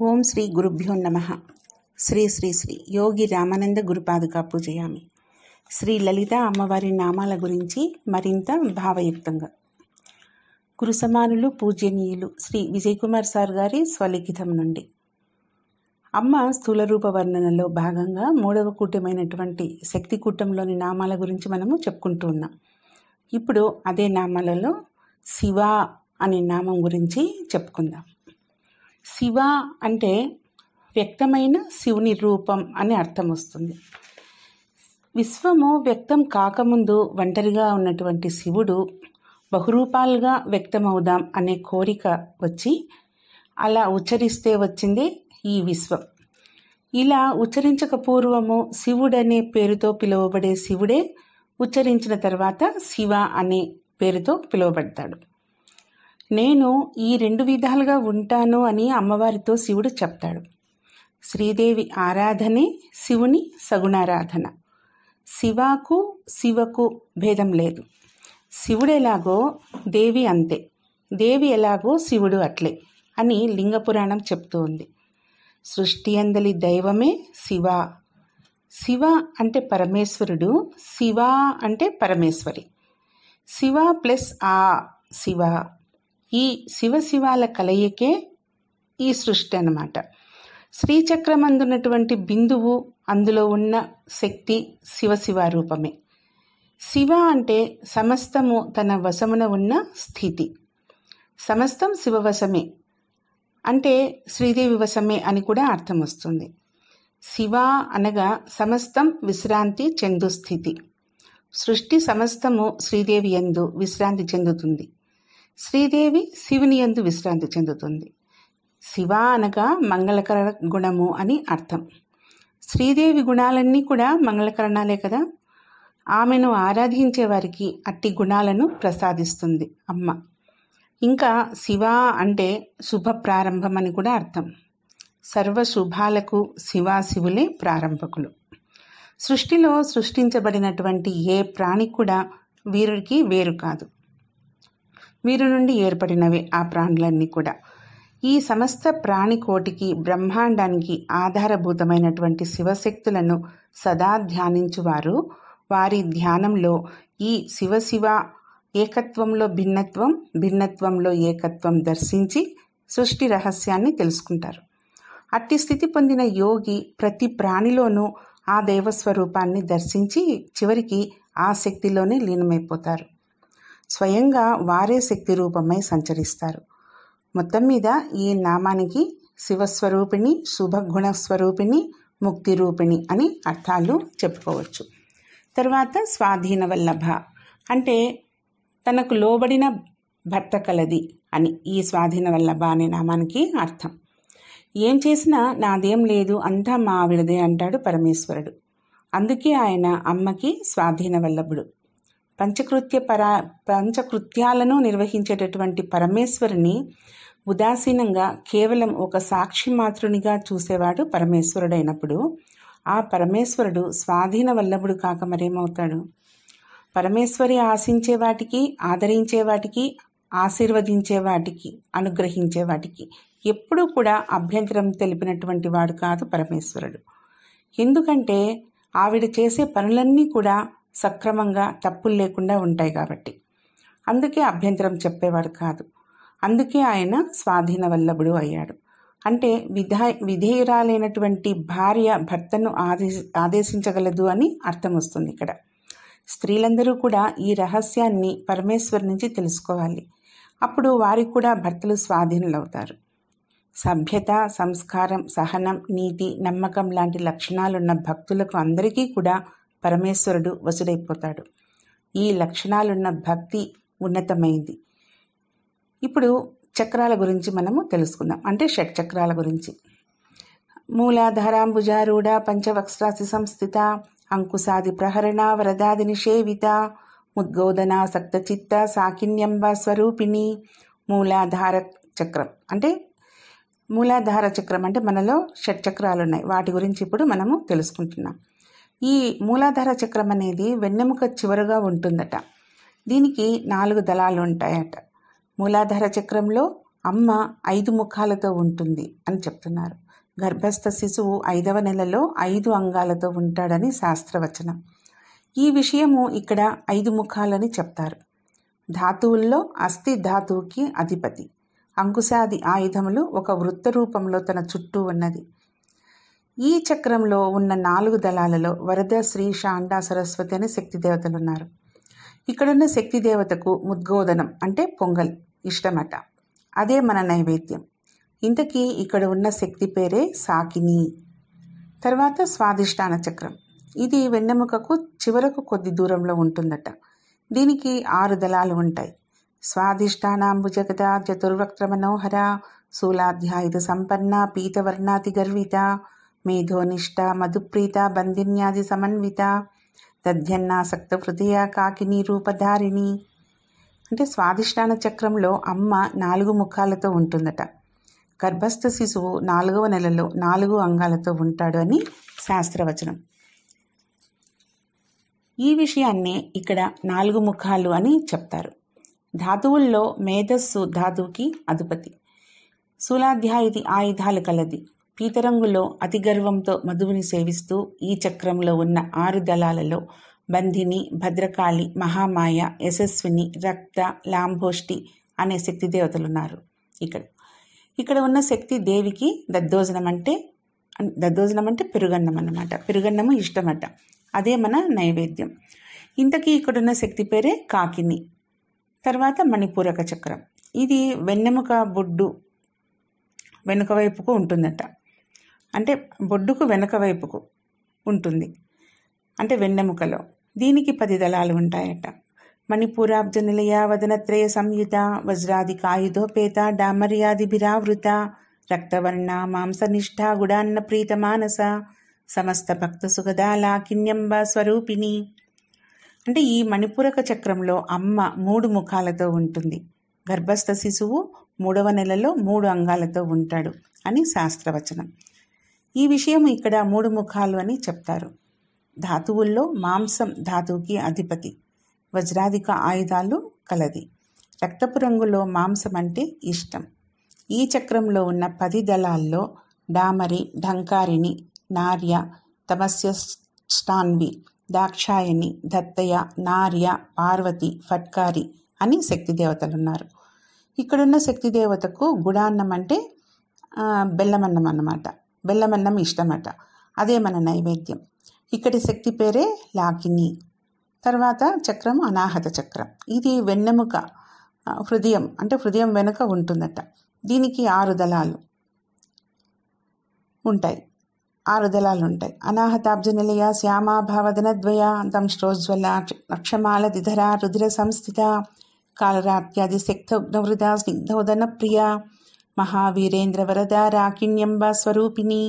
ఓం శ్రీ గురుభ్యో నమః. శ్రీ శ్రీ శ్రీ యోగి రామానంద గురుపాదుకా పూజయామి. శ్రీ లలిత అమ్మవారి నామాల గురించి మరింత భావయుక్తంగా. గురు సమానులు పూజ్యనీయులు శ్రీ విజయ్ కుమార్ సార్ గారి స్వలిఖితం నుండి. అమ్మ స్థూల రూప వర్ణనలో భాగంగా 3వ కూటమైనటువంటి శక్తి కూటంలోని నామాల గురించి మనము చెప్పుకుంటూ ఉన్నాం. ఇప్పుడు అదే నామాలలో శివ అనే నామం గురించి చెప్పుకుందాం. శివ అంటే వ్యక్తమైన శివుని రూపం అని అర్థం వస్తుంది. విశ్వము వ్యక్తం కాకముందు ఒంటరిగా ఉన్నటువంటి శివుడు బహురూపాలుగా వ్యక్తమవుదాం అనే కోరిక వచ్చి అలా ఉచ్చరిస్తే వచ్చిందే ఈ విశ్వం. ఇలా ఉచ్చరించక పూర్వము శివుడనే పేరుతో పిలువబడే శివుడే ఉచ్చరించిన తర్వాత శివ అనే పేరుతో పిలువబడతాడు. నేను ఈ 2 విధాలుగా ఉంటాను అని అమ్మవారితో శివుడు చెప్తాడు. శ్రీదేవి ఆరాధనే శివుని సగుణారాధన. శివకు భేదం లేదు. శివుడు ఎలాగో దేవి అంతే, దేవి ఎలాగో శివుడు అట్లే అని లింగపురాణం చెప్తూ ఉంది. సృష్టి అందలి దైవమే శివ. శివ అంటే పరమేశ్వరుడు, శివ అంటే పరమేశ్వరి. శివ ప్లస్ ఆ శివ, ఈ శివాల కలయికే ఈ సృష్టి అన్నమాట. శ్రీచక్రమందున్నటువంటి బిందువు, అందులో ఉన్న శక్తి శివ రూపమే. శివ అంటే సమస్తము తన వశమున ఉన్న స్థితి. సమస్తం శివవశమే అంటే శ్రీదేవి వశమే అని కూడా అర్థం వస్తుంది. శివ అనగా సమస్తం విశ్రాంతి చెందు స్థితి. సృష్టి సమస్తము శ్రీదేవి యందు విశ్రాంతి చెందుతుంది. శ్రీదేవి శివుని యందు విశ్రాంతి చెందుతుంది. శివ అనగా మంగళకర గుణము అని అర్థం. శ్రీదేవి గుణాలన్నీ కూడా మంగళకరణాలే కదా. ఆమెను ఆరాధించే వారికి అట్టి గుణాలను ప్రసాదిస్తుంది అమ్మ. ఇంకా శివ అంటే శుభ ప్రారంభం అని కూడా అర్థం. సర్వ శుభాలకు శివులే ప్రారంభకులు. సృష్టిలో సృష్టించబడినటువంటి ఏ ప్రాణి కూడా వీరుడికి వేరు కాదు. వీరు నుండి ఏర్పడినవే ఆ ప్రాణులన్నీ కూడా. ఈ సమస్త ప్రాణికోటికి, బ్రహ్మాండానికి ఆధారభూతమైనటువంటి శివశక్తులను సదా ధ్యానించువారు వారి ధ్యానంలో ఈ శివ ఏకత్వంలో భిన్నత్వం, భిన్నత్వంలో ఏకత్వం దర్శించి సృష్టి రహస్యాన్ని తెలుసుకుంటారు. అట్టి స్థితి పొందిన యోగి ప్రతి ప్రాణిలోనూ ఆ దైవస్వరూపాన్ని దర్శించి చివరికి ఆ శక్తిలోనే లీనమైపోతారు. స్వయంగా వారే శక్తి రూపమై సంచరిస్తారు. మొత్తం మీద ఈ నామానికి శివస్వరూపిణి, శుభగుణస్వరూపిణి, ముక్తి రూపిణి అని అర్థాలు చెప్పుకోవచ్చు. తర్వాత స్వాధీన వల్లభ అంటే తనకు లోబడిన భర్త కలది అని ఈ స్వాధీన వల్లభ అనే నామానికి అర్థం. ఏం చేసినా నాదేం లేదు, అంతా మా ఆవిడదే అంటాడు పరమేశ్వరుడు. అందుకే ఆయన అమ్మకి స్వాధీన వల్లభుడు. పంచకృత్యాలను నిర్వహించేటటువంటి పరమేశ్వరుని ఉదాసీనంగా కేవలం ఒక సాక్షి మాత్రునిగా చూసేవాడు పరమేశ్వరుడైనప్పుడు ఆ పరమేశ్వరుడు స్వాధీన వల్లభుడు కాక మరేమవుతాడు? పరమేశ్వరి ఆశించే వాటికి, ఆదరించే వాటికి, ఆశీర్వదించే వాటికి, అనుగ్రహించే వాటికి ఎప్పుడూ కూడా అభ్యంతరం తెలిపినటువంటి వాడు కాదు పరమేశ్వరుడు. ఎందుకంటే ఆవిడ చేసే పనులన్నీ కూడా సక్రమంగా తప్పులు లేకుండా ఉంటాయి కాబట్టి. అందుకే అభ్యంతరం చెప్పేవాడు కాదు. అందుకే ఆయన స్వాధీన వల్లభుడు అయ్యాడు. అంటే విధేయురాలైనటువంటి భార్య భర్తను ఆదేశించగలదు అని అర్థం వస్తుంది ఇక్కడ. స్త్రీలందరూ కూడా ఈ రహస్యాన్ని పరమేశ్వరు నుంచి తెలుసుకోవాలి. అప్పుడు వారికి కూడా భర్తలు స్వాధీనులవుతారు. సభ్యత, సంస్కారం, సహనం, నీతి, నమ్మకం లాంటి లక్షణాలున్న భక్తులకు అందరికీ కూడా పరమేశ్వరుడు వసుడైపోతాడు. ఈ లక్షణాలున్న భక్తి ఉన్నతమైంది. ఇప్పుడు చక్రాల గురించి మనము తెలుసుకుందాం. అంటే షట్చక్రాల గురించి. మూలాధారాంబుజారూఢ పంచవక్స్రాసి సంస్థిత అంకుశాది ప్రహరణ వరదాది నిషేవిత ముద్గోదన సక్తచిత్త సాకిన్యంబ స్వరూపిణి. మూలాధార చక్రం అంటే మనలో షట్చక్రాలు ఉన్నాయి. వాటి గురించి ఇప్పుడు మనము తెలుసుకుంటున్నాం. ఈ మూలాధార చక్రం అనేది వెన్నెముక చివరగా ఉంటుందట. దీనికి 4 దళాలు ఉంటాయట. మూలాధార చక్రంలో అమ్మ 5 ముఖాలతో ఉంటుంది అని చెప్తున్నారు. గర్భస్థ శిశువు 5వ నెలలో 5 అంగాలతో ఉంటాడని శాస్త్రవచనం. ఈ విషయము ఇక్కడ 5 ముఖాలని చెప్తారు. ధాతువుల్లో అస్థి ధాతువుకి అధిపతి. అంకుశాది ఆయుధములు ఒక వృత్త రూపంలో తన చుట్టూ ఉన్నది. ఈ చక్రంలో ఉన్న 4 దళాలలో వరద, శ్రీ, శాండ, సరస్వతి అనే శక్తి దేవతలు ఉన్నారు. ఇక్కడున్న శక్తి దేవతకు ముద్గోదనం అంటే పొంగల్ ఇష్టమట. అదే మన నైవేద్యం. ఇంతకీ ఇక్కడ ఉన్న శక్తి పేరే సాకిని. తర్వాత స్వాదిష్టాన చక్రం. ఇది వెన్నెముకకు చివరకు కొద్ది దూరంలో ఉంటుందట. దీనికి 6 దళాలు ఉంటాయి. స్వాదిష్టానాంబుజగద చతుర్వక్త్ర మనోహర శూలాధ్యాయుధ సంపన్న పీతవర్ణాతి గర్విత మేధోనిష్ట మధుప్రీత బంధిన్యాది సమన్విత దధ్యన్నాసక్త హృదయ కాకిని రూపధారిణి. అంటే స్వాదిష్టాన చక్రంలో అమ్మ 4 ముఖాలతో ఉంటుందట. గర్భస్థ శిశువు 4వ నెలలో 4 అంగాలతో ఉంటాడు అని శాస్త్రవచనం. ఈ విషయాన్నే ఇక్కడ 4 ముఖాలు అని చెప్తారు. ధాతువుల్లో మేధస్సు ధాతువుకి అధిపతి. శూలాధ్యాయుధి ఆయుధాలు కలది. పీతరంగులో అతి గర్వంతో మధువుని సేవిస్తూ ఈ చక్రంలో ఉన్న 6 దళాలలో బంధిని, భద్రకాళి, మహామాయ, యశస్విని, రక్త, లాంభోష్టి అనే శక్తి దేవతలున్నారు. ఇక్కడ ఉన్న శక్తి దేవికి దద్దోజనం అంటే పెరుగన్నం అన్నమాట. పెరుగన్నము ఇష్టమట. అదే మన నైవేద్యం. ఇంతకీ ఇక్కడున్న శక్తి పేరే కాకిని. తర్వాత మణిపూరక చక్రం. ఇది వెన్నెముక బొడ్డు వెనుక వైపుకు ఉంటుందట. అంటే బొడ్డుకు వెనుక వైపుకు ఉంటుంది, అంటే వెన్నెముకలో. దీనికి 10 దళాలు ఉంటాయట. మణిపూరాబ్జ నిలయ వదనత్రయ సంయుత వజ్రాదికాయుధోపేత డామర్యాదిభిరావృత రక్తవర్ణ మాంసనిష్ఠ గుడాన్న ప్రీత మానస సమస్త భక్త సుఖదాలా కిన్యంబ స్వరూపిణి. అంటే ఈ మణిపూరక చక్రంలో అమ్మ 3 ముఖాలతో ఉంటుంది. గర్భస్థ శిశువు 3వ నెలలో 3 అంగాలతో ఉంటాడు అని శాస్త్రవచనం. ఈ విషయం ఇక్కడ 3 ముఖాలు అని చెప్తారు. ధాతువుల్లో మాంసం ధాతువుకి అధిపతి. వజ్రాధిక ఆయుధాలు కలది. రక్తపు రంగులో మాంసం అంటే ఇష్టం. ఈ చక్రంలో ఉన్న 10 దళాల్లో డామరి, ఢంకారిణి, నార్య, తమస్య స్టాన్వి, దాక్షాయణి, దత్తయ, నార్య, పార్వతి, ఫట్కారి అని శక్తి దేవతలున్నారు. ఇక్కడున్న శక్తి దేవతకు గుడాన్నం అంటే బెల్లమన్నం అన్నమాట. బెల్లమన్నం ఇష్టమట. అదే మన నైవేద్యం. ఇక్కడి శక్తి పేరే లాకిని. తర్వాత చక్రం అనాహత చక్రం. ఇది వెన్నెముక హృదయం అంటే హృదయం వెనుక ఉంటుందట. దీనికి 6 దళాలు ఉంటాయి. 6 దళాలు ఉంటాయి. అనాహతాబ్జ నిలయ శ్యామాభావదనద్వయ దంష్ట్రోజ్వల లక్షమాల దిధర రుద్ర సంస్థిత కాలరాత్యాది శక్తోగ్నవృద స్నిగ్ధోదన ప్రియ మహావీరేంద్ర వరద రాకిణ్యంబ స్వరూపిణి.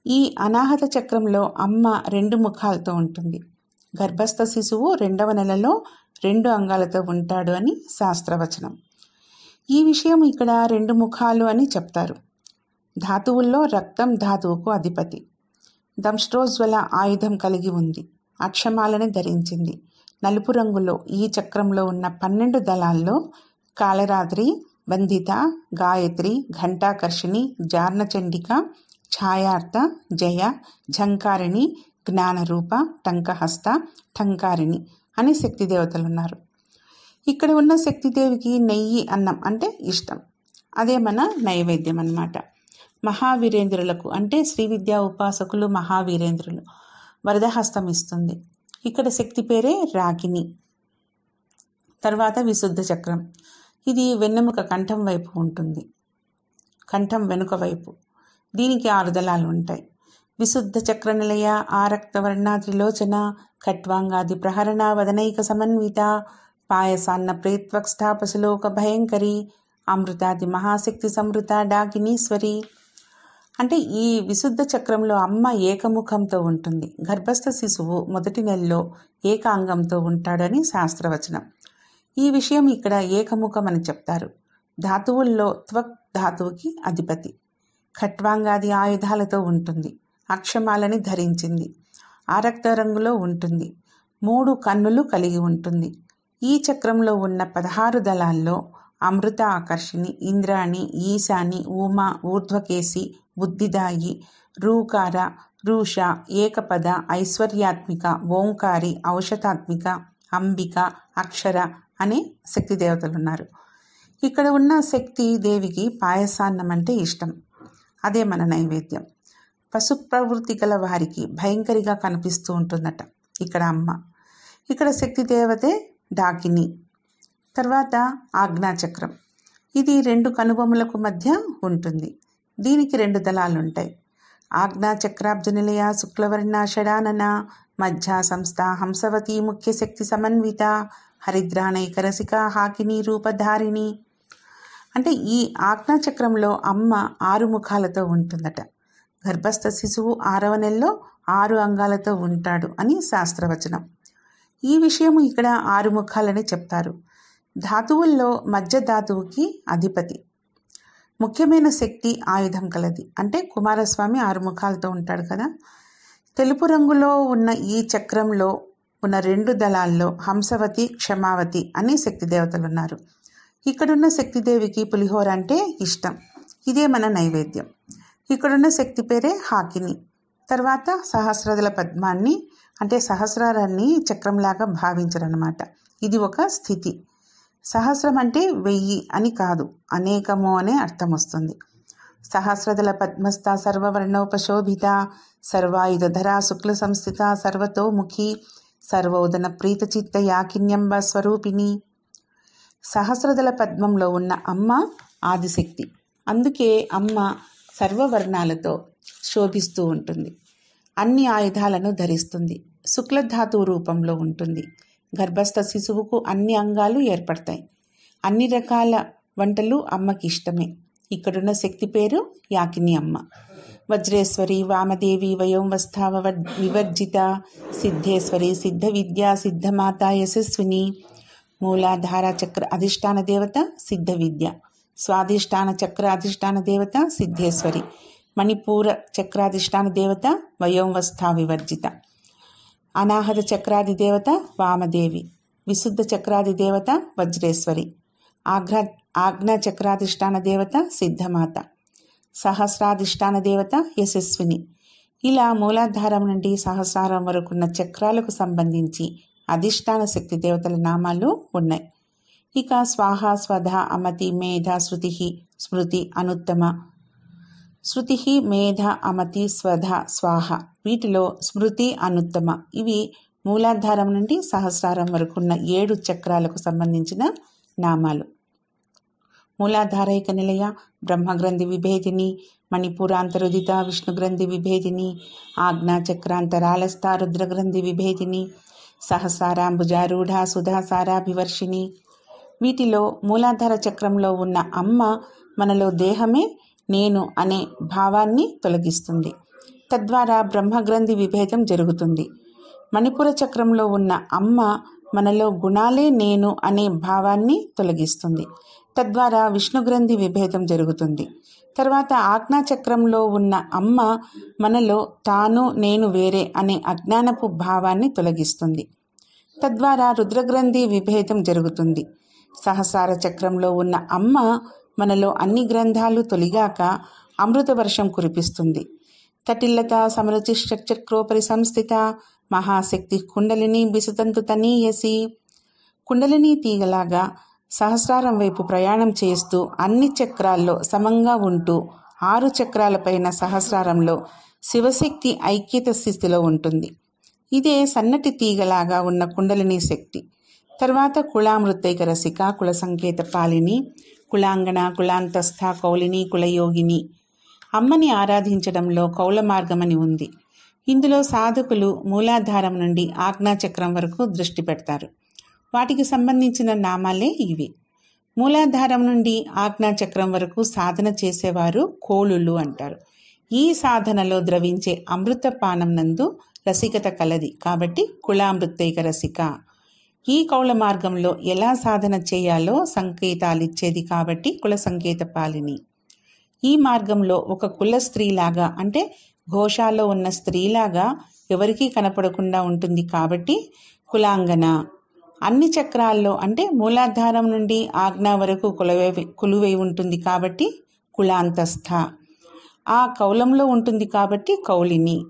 ఈ అనాహత చక్రంలో అమ్మ 2 ముఖాలతో ఉంటుంది. గర్భస్థ శిశువు 2వ నెలలో 2 అంగాలతో ఉంటాడు అని శాస్త్రవచనం. ఈ విషయం ఇక్కడ 2 ముఖాలు అని చెప్తారు. ధాతువుల్లో రక్తం ధాతువుకు అధిపతి. దంష్ట్రోజ్వల ఆయుధం కలిగి ఉంది. అక్షమాలని ధరించింది. నలుపు రంగులో ఈ చక్రంలో ఉన్న 12 దళాల్లో కాళరాత్రి, బంధిత, గాయత్రి, ఘంటాకర్షిణి, జార్ణచండిక, ఛాయార్త, జయ, ఝంకారిణి, జ్ఞానరూప, టంకహస్త, ఠంకారిణి అనే శక్తి దేవతలున్నారు. ఇక్కడ ఉన్న శక్తిదేవికి నెయ్యి అన్నం అంటే ఇష్టం. అదే మన నైవేద్యం అన్నమాట. మహావీరేంద్రులకు అంటే శ్రీ విద్యా ఉపాసకులు మహావీరేంద్రులు వరదహస్తం ఇస్తుంది. ఇక్కడ శక్తి పేరే రాకిని. తర్వాత విశుద్ధ చక్రం. ఇది వెన్నెముక కంఠం వైపు ఉంటుంది. కంఠం వెనుక వైపు. దీనికి 6 దళాలు ఉంటాయి. విశుద్ధ చక్ర నిలయ ఆరక్తవర్ణ త్రిలోచన ఖట్వాంగాది ప్రహరణ వదనైక సమన్విత పాయసాన్న ప్రేత్వక్స్థాపసలోక భయంకరి అమృతాది మహాశక్తి సమృత డాకినీశ్వరి. అంటే ఈ విశుద్ధ చక్రంలో అమ్మ ఏకముఖంతో ఉంటుంది. గర్భస్థ శిశువు 1వ నెలలో ఏకాంగంతో ఉంటాడని శాస్త్రవచనం. ఈ విషయం ఇక్కడ ఏకముఖం అని చెప్తారు. ధాతువుల్లో త్వక్ ధాతువుకి అధిపతి. ఖట్వాంగాది ఆయుధాలతో ఉంటుంది. అక్షమాలని ధరించింది. ఆరక్త రంగులో ఉంటుంది. 3 కన్నులు కలిగి ఉంటుంది. ఈ చక్రంలో ఉన్న 16 దళాల్లో అమృత ఆకర్షిణి, ఇంద్రాణి, ఈశాని, ఉమా, ఊర్ధ్వకేసి, బుద్ధిదాయి, రూకార, రూష, ఏకపద, ఐశ్వర్యాత్మిక, ఓంకారి, ఔషధాత్మిక, అంబిక, అక్షర అనే శక్తి దేవతలు ఉన్నారు. ఇక్కడ ఉన్న శక్తి దేవికి పాయసాన్నం అంటే ఇష్టం. అదే మన నైవేద్యం. పశు ప్రవృత్తి గల వారికి భయంకరిగా కనిపిస్తూ ఉంటుందట ఇక్కడ అమ్మ. ఇక్కడ శక్తి దేవతే డాకిని. తర్వాత ఆజ్ఞాచక్రం. ఇది 2 కనుబొమ్మలకు మధ్య ఉంటుంది. దీనికి 2 దళాలు ఉంటాయి. ఆజ్ఞాచక్రాబ్జ నిలయ శుక్లవర్ణ షడానన మధ్య సంస్థ హంసవతి ముఖ్య శక్తి సమన్విత హరిద్రానైకరసిక హాకిని రూపధారిణి. అంటే ఈ ఆజ్ఞాచక్రంలో అమ్మ 6 ముఖాలతో ఉంటుందట. గర్భస్థ శిశువు 6వ నెలలో 6 అంగాలతో ఉంటాడు అని శాస్త్రవచనం. ఈ విషయము ఇక్కడ 6 ముఖాలని చెప్తారు. ధాతువుల్లో మధ్య ధాతువుకి అధిపతి. ముఖ్యమైన శక్తి ఆయుధం కలది. అంటే కుమారస్వామి 6 ముఖాలతో ఉంటాడు కదా. తెలుపు రంగులో ఉన్న ఈ చక్రంలో ఉన్న 2 దళాల్లో హంసవతి, క్షమావతి అనే శక్తి దేవతలు ఉన్నారు. ఇక్కడున్న శక్తిదేవికి పులిహోర అంటే ఇష్టం. ఇదే మన నైవేద్యం. ఇక్కడున్న శక్తి పేరే హాకిని. తర్వాత సహస్రదళ పద్మాన్ని అంటే సహస్రారాన్ని చక్రంలాగా భావించరన్నమాట. ఇది ఒక స్థితి. సహస్రం అంటే 1000 అని కాదు, అనేకము అనే అర్థం వస్తుంది. సహస్రదళ పద్మస్థ సర్వవర్ణోపశోభిత సర్వాయుధధరా శుక్ల సంస్థిత సర్వతోముఖి సర్వోదన ప్రీతచిత్త యాకిన్యంబ స్వరూపిణి. సహస్రదళ పద్మంలో ఉన్న అమ్మ ఆదిశక్తి. అందుకే అమ్మ సర్వవర్ణాలతో శోభిస్తూ ఉంటుంది. అన్ని ఆయుధాలను ధరిస్తుంది. శుక్లధాతువు రూపంలో ఉంటుంది. గర్భస్థ శిశువుకు అన్ని అంగాలు ఏర్పడతాయి. అన్ని రకాల వంటలు అమ్మకి ఇష్టమే. ఇక్కడున్న శక్తి పేరు యాకిని అమ్మ. వజ్రేశ్వరి, వామదేవి, వయోంవస్థావ వివర్జిత, సిద్ధేశ్వరి, సిద్ధ విద్యా, సిద్ధమాత, యశస్విని. మూలాధార చక్ర అధిష్టాన దేవత సిద్ధ విద్య. స్వాధిష్టాన చక్ర అధిష్టాన దేవత సిద్ధేశ్వరి. మణిపూర చక్రాధిష్టాన దేవత వయోంవస్థా వివర్జిత. అనాహత చక్రాది దేవత వామదేవి. విశుద్ధ చక్రాది దేవత వజ్రేశ్వరి. ఆజ్ఞా చక్రాధిష్టాన దేవత సిద్ధమాత. సహస్రాధిష్టాన దేవత యశస్విని. ఇలా మూలాధారం నుండి సహస్రారం వరకున్న చక్రాలకు సంబంధించి అధిష్టాన శక్తి దేవతల నామాలు ఉన్నాయి. ఇక స్వాహ, స్వధ, అమతి, మేధ, శృతి, స్మృతి, అనుత్తమ. శృతి, మేధ, అమతి, స్వధ, స్వాహ. వీటిలో స్మృతి, అనుత్తమ ఇవి మూలాధారం నుండి సహస్రారం వరకున్న 7 చక్రాలకు సంబంధించిన నామాలు. మూలాధారైక నిలయ, బ్రహ్మగ్రంథి విభేదిని, మణిపూరాంతరుదిత, విష్ణుగ్రంథి విభేదిని, ఆజ్ఞాచక్రాంతరాలస్థ, రుద్రగ్రంథి విభేదిని, సహస్రారాంబుజారూఢ, సుధాసారాభివర్షిణి. వీటిలో మూలాధార చక్రంలో ఉన్న అమ్మ మనలో దేహమే నేను అనే భావాన్ని తొలగిస్తుంది. తద్వారా బ్రహ్మగ్రంథి విభేదం జరుగుతుంది. మణిపుర చక్రంలో ఉన్న అమ్మ మనలో గుణాలే నేను అనే భావాన్ని తొలగిస్తుంది. తద్వారా విష్ణుగ్రంథి విభేదం జరుగుతుంది. తర్వాత ఆజ్ఞాచక్రంలో ఉన్న అమ్మ మనలో తాను నేను వేరే అనే అజ్ఞానపు భావాన్ని తొలగిస్తుంది. తద్వారా రుద్రగ్రంథి విభేదం జరుగుతుంది. సహస్రార చక్రంలో ఉన్న అమ్మ మనలో అన్ని గ్రంథాలు తొలిగాక అమృత వర్షం కురిపిస్తుంది. తటిల్లత సమరుచిశ్చక్రోపరి సంస్థిత మహాశక్తి కుండలిని బిసుతంతు తనీయసి. కుండలిని తీగలాగా సహస్రారం వైపు ప్రయాణం చేస్తూ అన్ని చక్రాల్లో సమంగా ఉంటూ 6 చక్రాలపైన సహస్రారంలో శివశక్తి ఐక్యత స్థితిలో ఉంటుంది. ఇదే సన్నటి తీగలాగా ఉన్న కుండలిని శక్తి. తర్వాత కుళామృతైక రసిక, కుల సంకేత పాలిని, కులాంగణ, కులాంతస్థ, కౌలిని, కులయోగిని. అమ్మని ఆరాధించడంలో కౌల మార్గమని ఉంది. ఇందులో సాధకులు మూలాధారం నుండి ఆజ్ఞాచక్రం వరకు దృష్టి పెడతారు. వాటికి సంబంధించిన నామాలే ఇవి. మూలాధారం నుండి ఆజ్ఞాచక్రం వరకు సాధన చేసేవారు కోళులు అంటారు. ఈ సాధనలో ద్రవించే అమృతపానం నందు రసికత కలది కాబట్టి కులామృతైక రసిక. ఈ కౌల మార్గంలో ఎలా సాధన చేయాలో సంకేతాలిచ్చేది కాబట్టి కుల సంకేత పాలిని. ఈ మార్గంలో ఒక కుల స్త్రీలాగా అంటే ఘోషాలో ఉన్న స్త్రీలాగా ఎవరికీ కనపడకుండా ఉంటుంది కాబట్టి కులాంగన. అన్ని చక్రాల్లో అంటే మూలాధారం నుండి ఆజ్ఞ వరకు కొలువై ఉంటుంది కాబట్టి కులాంతస్థ. ఆ కౌలంలో ఉంటుంది కాబట్టి కౌలిని.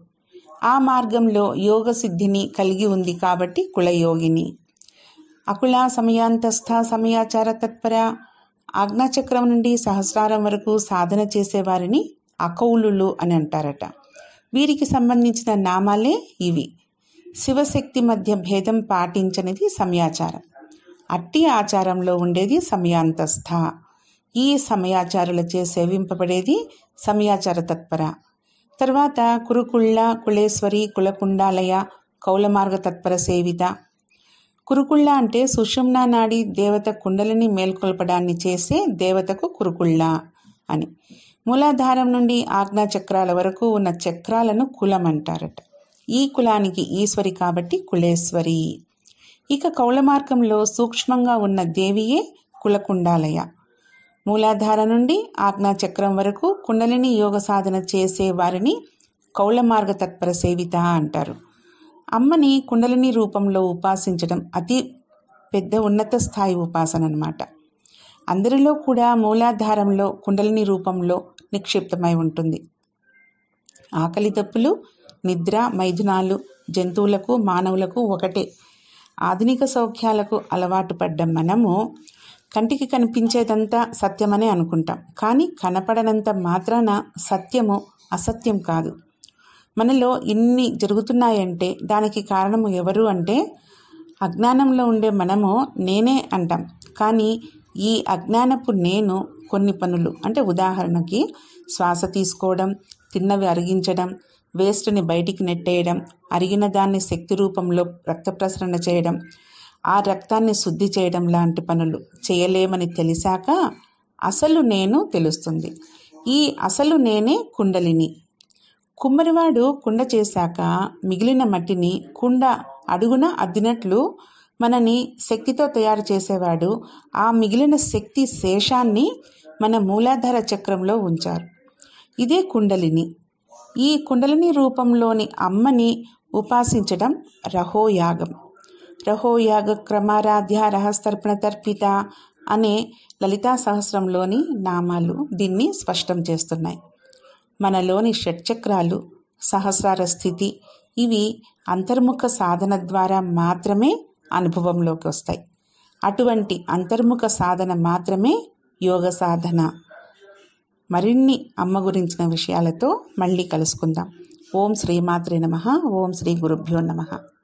ఆ మార్గంలో యోగ సిద్ధిని కలిగి ఉంది కాబట్టి కులయోగిని. అకుల సమయాంతస్థ సమయాచార తత్పర. ఆజ్ఞాచక్రం నుండి సహస్రారం వరకు సాధన చేసేవారిని అకౌలులు అని అంటారట. వీరికి సంబంధించిన నామాలే ఇవి. శివశక్తి మధ్య భేదం పాటించనిది సమయాచారం. అట్టి ఆచారంలో ఉండేది సమయాంతస్థ. ఈ సమయాచారులచే సేవింపబడేది సమయాచార తత్పర. తర్వాత కురుకుళ్ళ, కులేశ్వరి, కులకుండాలయ, కౌలమార్గ తత్పర సేవిత. కురుకుళ్ళ అంటే సుషుమ్నా నాడి దేవత కుండలిని మేల్కొల్పడాన్ని చేసే దేవతకు కురుకుళ్ళ అని. మూలాధారం నుండి ఆజ్ఞా చక్రాల వరకు ఉన్న చక్రాలను కులం అంటారట. ఈ కులానికి ఈశ్వరి కాబట్టి కులేశ్వరి. ఇక కౌలమార్గంలో సూక్ష్మంగా ఉన్న దేవియే కులకుండాలయ. మూలాధార నుండి ఆజ్ఞా చక్రం వరకు కుండలిని యోగ సాధన చేసే వారిని కౌలమార్గ తత్పర సేవిత అంటారు. అమ్మని కుండలిని రూపంలో ఉపాసించడం అతి పెద్ద ఉన్నత స్థాయి ఉపాసన అన్నమాట. అందరిలో కూడా మూలాధారంలో కుండలిని రూపంలో నిక్షిప్తమై ఉంటుంది. ఆకలి దప్పులు, నిద్ర, మైథునాలు జంతువులకు మానవులకు ఒకటే. ఆధునిక సౌఖ్యాలకు అలవాటు పడ్డ మనము కంటికి కనిపించేదంతా సత్యమనే అనుకుంటాం. కానీ కనపడనంత మాత్రాన సత్యము అసత్యం కాదు. మనలో ఇన్ని జరుగుతున్నాయంటే దానికి కారణము ఎవరు అంటే అజ్ఞానంలో ఉండే మనము నేనే అంటాం. కానీ ఈ అజ్ఞానపు నేను కొన్ని పనులు అంటే ఉదాహరణకి శ్వాస తీసుకోవడం, తిన్నవి అరిగించడం, వేస్ట్ని బయటికి నెట్టేయడం, అరిగిన దాన్ని శక్తి రూపంలో రక్త ప్రసరణ చేయడం, ఆ రక్తాన్ని శుద్ధి చేయడం లాంటి పనులు చేయలేమని తెలిసాక అసలు నేను తెలుస్తుంది. ఈ అసలు నేనే కుండలిని. కుమ్మరివాడు కుండ చేశాక మిగిలిన మట్టిని కుండ అడుగున అద్దినట్లు మనని శక్తితో తయారు చేసేవాడు ఆ మిగిలిన శక్తి శేషాన్ని మన మూలాధార చక్రంలో ఉంచారు. ఇదే కుండలిని. ఈ కుండలిని రూపంలోని అమ్మని ఉపాసించడం రహోయాగం. రహోయాగ క్రమారాధ్య రహస్తర్పణ తర్పిత అనే లలితా సహస్రంలోని నామాలు దీన్ని స్పష్టం చేస్తున్నాయి. మనలోని షట్చక్రాలు, సహస్రార స్థితి ఇవి అంతర్ముఖ సాధన ద్వారా మాత్రమే అనుభవంలోకి వస్తాయి. అటువంటి అంతర్ముఖ సాధన మాత్రమే యోగ సాధన. మరిన్ని అమ్మ గురించిన విషయాలతో మళ్ళీ కలుసుకుందాం. ఓం శ్రీమాత్రే నమః. ఓం శ్రీ గురుభ్యో నమః.